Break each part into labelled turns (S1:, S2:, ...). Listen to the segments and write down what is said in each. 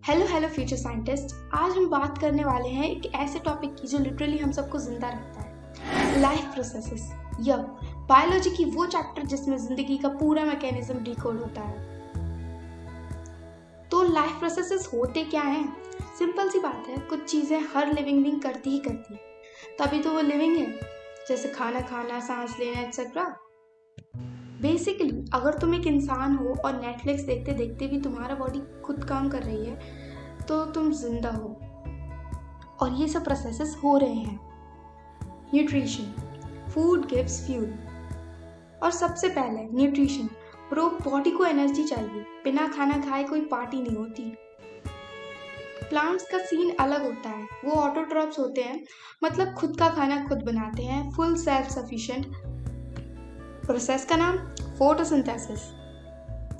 S1: Hello hello future scientist. आज हम बात करने वाले हैं एक ऐसे टॉपिक की जो लिटरली हम सबको जिंदा रखता है, लाइफ प्रोसेसेस। बायोलॉजी की वो चैप्टर जिसमें जिंदगी का पूरा मैकेनिज्म डिकोड होता है। तो लाइफ प्रोसेसेस होते क्या हैं? सिंपल सी बात है, कुछ चीजें हर लिविंग बीइंग करती ही करती है, तभी तो वो लिविंग है। जैसे खाना खाना, सांस लेना एक्सेट्रा। बेसिकली अगर तुम एक इंसान हो और नेटफ्लिक्स देखते देखते भी तुम्हारा बॉडी खुद काम कर रही है तो तुम जिंदा हो, और ये सब प्रोसेसेस हो रहे हैं। Nutrition, food gives fuel. और सबसे पहले न्यूट्रिशन, ब्रो बॉडी को एनर्जी चाहिए, बिना खाना खाए कोई पार्टी नहीं होती। प्लांट्स का सीन अलग होता है, वो ऑटोट्रॉप्स होते हैं, मतलब खुद का खाना खुद बनाते हैं, फुल सेल्फ सफिशिएंट। प्रोसेस का नाम photosynthesis.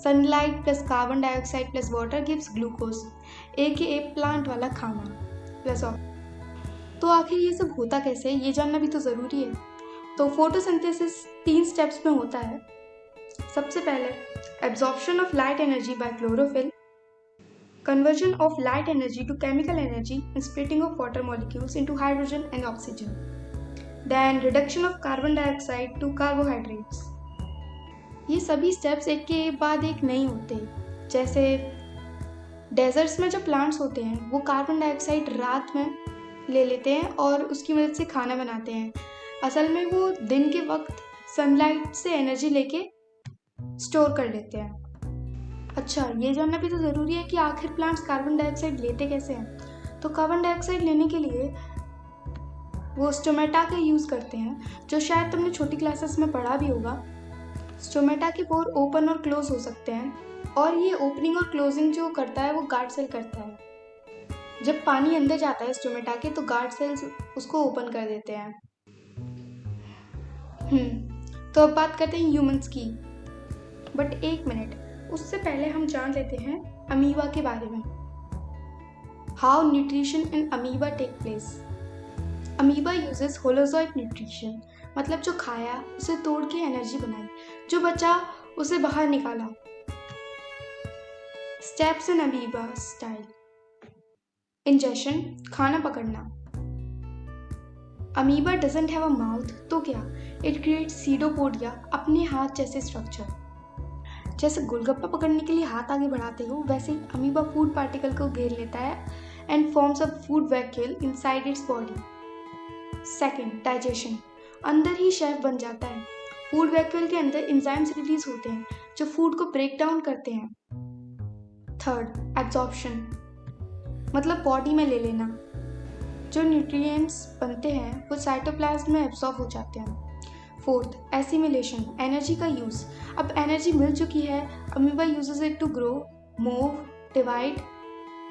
S1: Sunlight plus carbon dioxide plus water gives glucose, AKA plant वाला खाना प्लस ऑक्सीजन। तो आखिर ये सब होता कैसे, ये जानना भी तो ज़रूरी है। तो फोटोसिंथेसिस 3 स्टेप्स में होता है। सबसे पहले absorption of light energy by chlorophyll, conversion of light energy to chemical energy and splitting of water molecules into hydrogen and oxygen. Then reduction of carbon dioxide to carbohydrates. ये सभी steps एक के बाद एक नहीं होते। जैसे डेजर्ट्स में जो प्लांट्स होते हैं वो कार्बन डाइऑक्साइड रात में ले लेते हैं और उसकी मदद से खाना बनाते हैं। असल में वो दिन के वक्त सनलाइट से एनर्जी लेके स्टोर कर लेते हैं। अच्छा, ये जानना भी तो ज़रूरी है कि आखिर प्लांट्स कार्बन डाइऑक्साइड लेते कैसे हैं। तो कार्बन डाइऑक्साइड लेने के लिए वो स्टोमेटा का यूज़ करते हैं, जो शायद तुमने छोटी क्लासेस में पढ़ा भी होगा। स्टोमेटा के पोर ओपन और क्लोज हो सकते हैं, और ये ओपनिंग और क्लोजिंग जो करता है वो गार्ड सेल करता है। जब पानी अंदर जाता है स्टोमेटा के तो गार्ड सेल्स उसको ओपन कर देते हैं। तो अब बात करते हैं ह्यूमंस की। बट एक मिनट, उससे पहले हम जान लेते हैं अमीबा के बारे में। How nutrition in amoeba take place. Amoeba uses holozoic nutrition, मतलब जो खाया उसे तोड़ के एनर्जी बनाई, जो बचा उसे बाहर निकाला। Steps in amoeba style. Ingestion, खाना पकड़ना। Amoeba doesn't have a mouth, तो क्या? इट क्रिएट्स सीडोपोडिया, अपने हाथ जैसे स्ट्रक्चर। जैसे गोलगप्पा पकड़ने के लिए हाथ आगे बढ़ाते हो, वैसे ही अमीबा फूड पार्टिकल को घेर लेता है and forms a food vacuole inside its body. Second, digestion, अंदर ही शेफ बन जाता है। फूड वैक्यूल के अंदर एंजाइम्स रिलीज होते हैं जो फूड को ब्रेक डाउन करते हैं। थर्ड, एब्जॉर्प्शन, मतलब बॉडी में ले लेना। जो न्यूट्रिएंट्स बनते हैं वो साइटोप्लाज्म में एब्जॉर्ब हो जाते हैं। फोर्थ, एसिमिलेशन, एनर्जी का यूज। अब एनर्जी मिल चुकी है, amoeba uses it to grow, move, divide,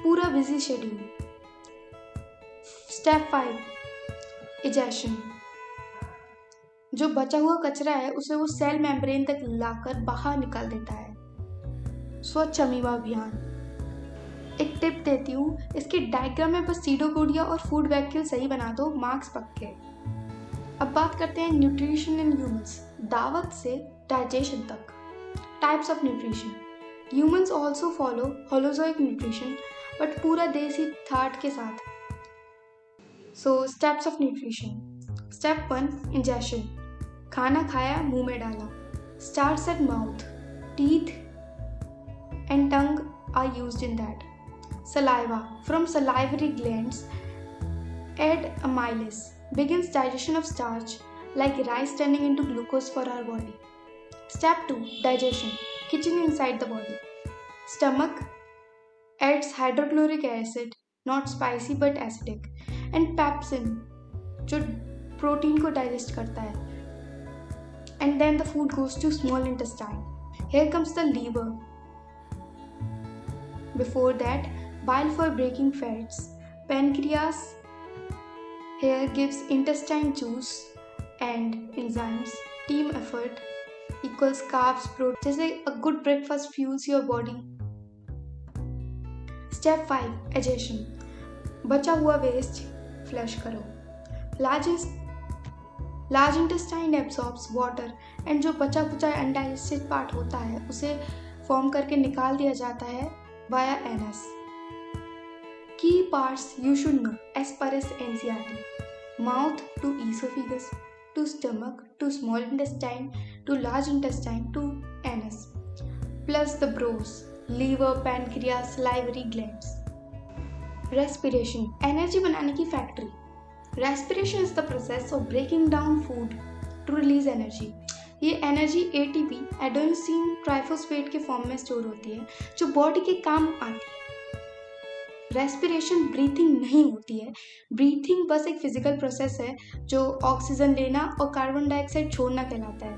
S1: पूरा बिजी शेड्यूल। स्टेप 5, इजेशन, जो बचा हुआ कचरा है उसे वो सेल मेम्ब्रेन तक लाकर बाहर निकाल देता है। स्वच्छ अमीबा अभियान। एक टिप देती हूँ, इसके डायग्राम में बस सीडोपोडिया और फूड वैक्यूल सही बना दो, मार्क्स पक्के। अब बात करते हैं न्यूट्रिशन इन ह्यूमंस, दावत से डाइजेशन तक। Types of nutrition. Humans also follow holozoic nutrition, but पूरा देसी थाट के साथ। So steps of nutrition. Step 1, ingestion, खाना खाया, मुंह में डाला। Starts at mouth, teeth and tongue are used in that. Saliva, from salivary glands add amylase, begins digestion of starch like rice turning into glucose for our body. Step 2, digestion, kitchen inside the body. Stomach adds hydrochloric acid, not spicy but acidic, and pepsin, जो protein को digest करता है. And then the food goes to small intestine. Here comes the liver. Before that, bile for breaking fats. Pancreas here gives intestine juice and enzymes. Team effort equals carbs, protein. जैसे a good breakfast fuels your body. Step 5, digestion. बचा हुआ waste flush करो. Large intestine absorbs water and जो बचा कुचा undigested part होता है उसे form करके निकाल दिया जाता है via anus. Key parts you should know as per as NCERT: mouth to esophagus to stomach to small intestine to large intestine to anus, plus the brows, liver, pancreas, salivary glands. Respiration, energy बनाने की factory. Respiration is the process of breaking down food to release energy. ये energy ATP adenosine triphosphate के form में store होती है जो body के काम आती है. रेस्पिरेशन ब्रीथिंग नहीं होती है. ब्रीथिंग बस एक फिजिकल प्रोसेस है जो ऑक्सीजन लेना और कार्बन डाइऑक्साइड छोड़ना कहलाता है.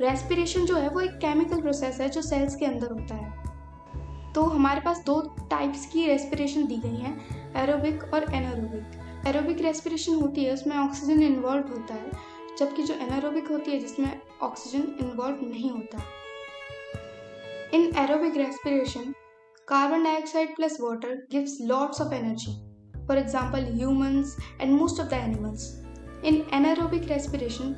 S1: रेस्पिरेशन जो है वो एक केमिकल प्रोसेस है जो सेल्स के अंदर होता है. तो हमारे पास दो टाइप्स की रेस्पिरेशन दी गई हैं, एरोबिक और एनारोबिक. एरोबिक रेस्पिरेशन होती है उसमें ऑक्सीजन इन्वॉल्व होता है, जबकि जो एनारोबिक होती है जिसमें ऑक्सीजन इन्वॉल्व नहीं होता. In aerobic respiration carbon dioxide plus water gives lots of energy, for example humans and most of the animals. In anaerobic respiration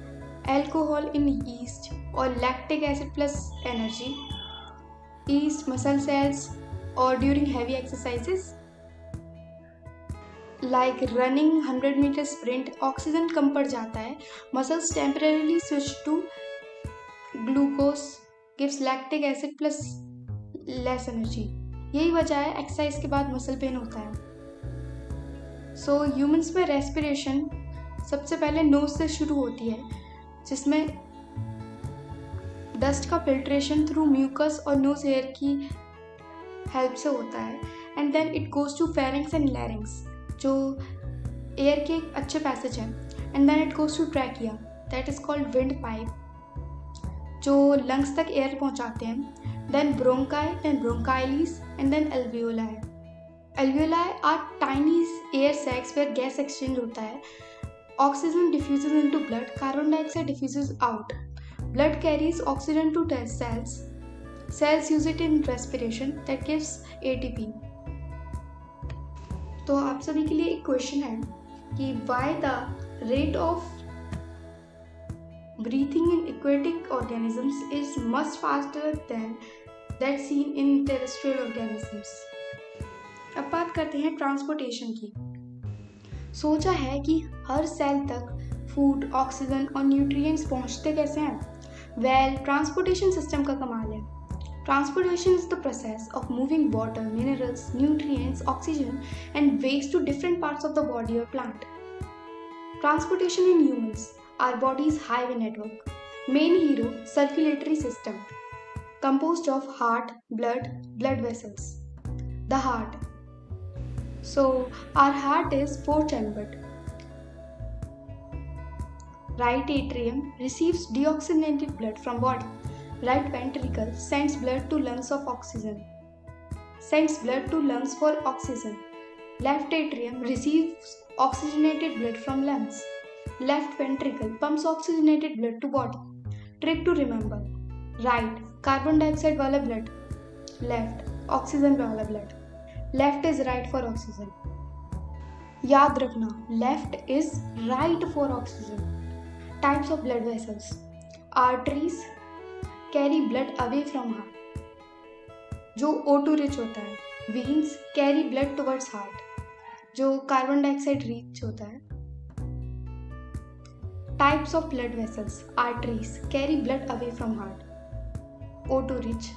S1: alcohol in yeast और lactic acid plus energy, yeast, muscle cells, or during heavy exercises like running 100 meter sprint, oxygen कम पड़ जाता है. Muscles temporarily switch to glucose, gives lactic acid plus less energy. यही वजह है exercise के बाद muscle pain होता है. सो ह्यूमंस में रेस्पिरेशन सबसे पहले नोज से शुरू होती है, जिसमें डस्ट का फिल्ट्रेशन थ्रू म्यूकस और नोज एयर की हेल्प से होता है. And then it goes to pharynx and larynx जो एयर के एक अच्छे पैसेज है. And then it goes to trachea that is called wind pipe जो लंग्स तक एयर पहुंचाते हैं. Then bronchi, then bronchioles and then alveoli. Alveoli are tiny air sacs where gas exchange होता है. Oxygen diffuses into blood, carbon dioxide diffuses out. Blood carries oxygen to cells. Cells use it in respiration that gives ATP. तो आप सभी के लिए एक question है कि why the rate of breathing in aquatic organisms is much faster than that seen in terrestrial organisms. अब बात करते हैं ट्रांसपोर्टेशन की. सोचा है कि हर सेल तक फूड, ऑक्सीजन और न्यूट्रिएंट्स पहुंचते कैसे हैं. वेल, ट्रांसपोर्टेशन सिस्टम का कमाल है. Transportation is the process of moving water, minerals, nutrients, oxygen and waste to different parts of the body और plant. Transportation in humans, our body's highway network. Main hero circulatory system composed of heart, blood vessels. The heart. So our heart is four-chambered. Right atrium receives deoxygenated blood from body. Right ventricle sends blood to lungs for oxygen. Left atrium receives oxygenated blood from lungs. Left ventricle pumps oxygenated blood to body. Trick to remember: right carbon dioxide वाला blood, left oxygen वाला blood. Left is right for oxygen. याद रखना, left is right for oxygen. Types of blood vessels: arteries carry blood away from heart जो O2 rich होता है. veins carry blood towards heart जो carbon dioxide rich होता है. Types of blood vessels: arteries carry blood away from heart, O2 rich.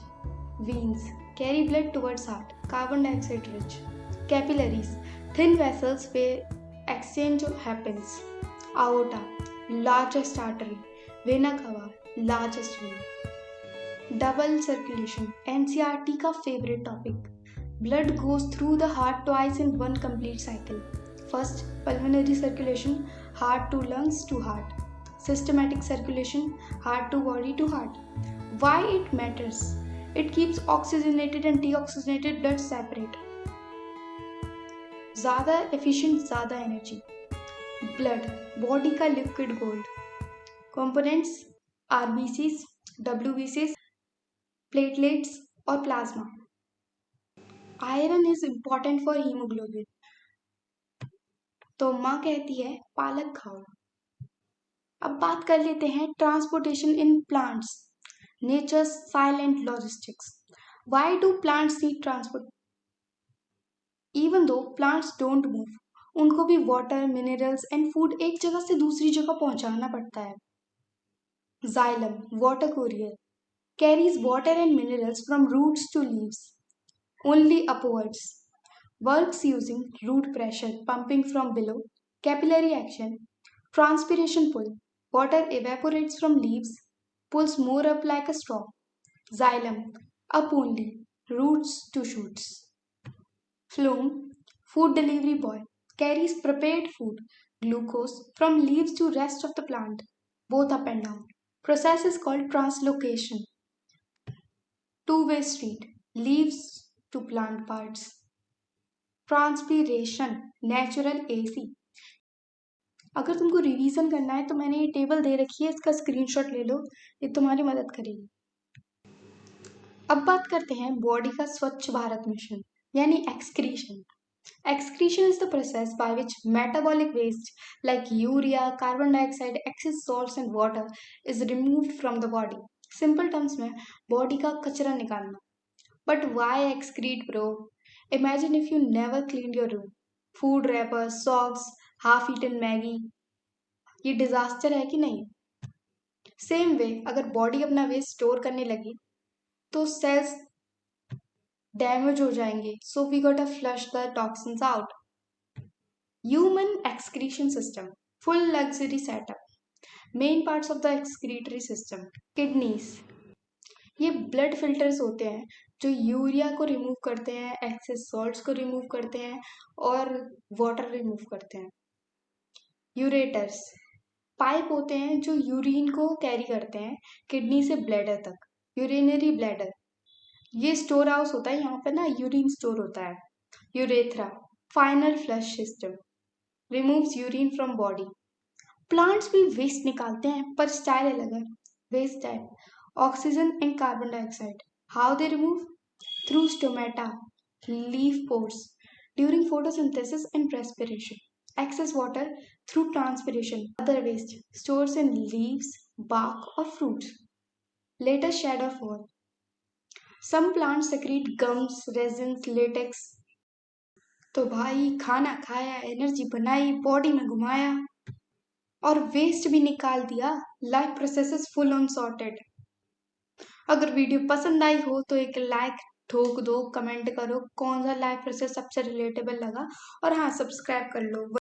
S1: veins carry blood towards heart, carbon dioxide rich. capillaries thin vessels where exchange happens. aorta largest artery. vena cava largest vein. Double circulation, NCERT का favorite topic. Blood goes through the heart twice in one complete cycle. First, pulmonary circulation, heart to lungs to heart. Systematic circulation, heart to body to heart. Why it matters? It keeps oxygenated and deoxygenated blood separate. ज़्यादा efficient, ज़्यादा energy. Blood body का liquid gold. Components RBCs, WBCs, platelets और plasma. Iron is important for haemoglobin. तो माँ कहती है पालक खाओ. अब बात कर लेते हैं transportation in plants, nature's silent logistics. Why do plants need transport? Even though plants don't move, उनको भी वाटर, मिनरल्स एंड फूड एक जगह से दूसरी जगह पहुंचाना पड़ता है। Xylem, water courier, carries water and minerals from roots to leaves, only upwards. Works using root pressure, pumping from below, capillary action, transpiration pull. Water evaporates from leaves, pulls more up like a straw. Xylem, up only, roots to shoots. Flume, food delivery boy, carries prepared food, glucose, from leaves to rest of the plant, both up and down. Process is called translocation. Two-way street, leaves to plant parts. Transpiration, natural AC. अगर तुमको revision करना है तो मैंने ये table दे रखी है, इसका स्क्रीनशॉट ले लो, ये तुम्हारी मदद करेगी। अब बात करते हैं बॉडी का स्वच्छ भारत मिशन यानी excretion. Excretion is the process by which metabolic waste like urea, carbon dioxide, excess salts and water is removed from the body. Simple terms में body का कचरा निकालना। But why excrete bro? Imagine if you never cleaned your room. Food wrappers, socks, half-eaten Maggie. ये disaster है कि नहीं? Same way अगर body अपना waste store करने लगी तो cells डैमेज हो जाएंगे, so we gotta flush the toxins out. Human excretion system, full luxury setup. Main parts of the excretory system. Kidneys, ये ब्लड फिल्टर्स होते हैं जो यूरिया को रिमूव करते हैं, एक्सेस सॉल्ट्स को रिमूव करते हैं और वाटर रिमूव करते हैं। यूरेटर्स, पाइप होते हैं जो यूरिन को कैरी करते हैं किडनी से ब्लैडर तक। यूरिनरी ब्लैडर, ये स्टोर हाउस होता है, यहाँ पे ना यूरिन स्टोर होता है। Urethra, final flush system, removes urine from body. Plants भी वेस्ट निकालते हैं पर स्टाइल अलग है। Waste type, oxygen and carbon dioxide. How they remove? Through stomata, leaf pores, during photosynthesis and respiration. Excess water through transpiration. Other waste stores in leaves, bark or fruits. Later shed or fall. Some plants secrete gums, resins, latex. तो भाई खाना खाया, energy बनाई, body में घुमाया और waste भी निकाल दिया। Life process full on sorted. अगर वीडियो पसंद आई हो तो एक लाइक ठोक दो, कमेंट करो कौन सा लाइफ प्रोसेस सबसे रिलेटेबल लगा और हाँ सब्सक्राइब कर लो।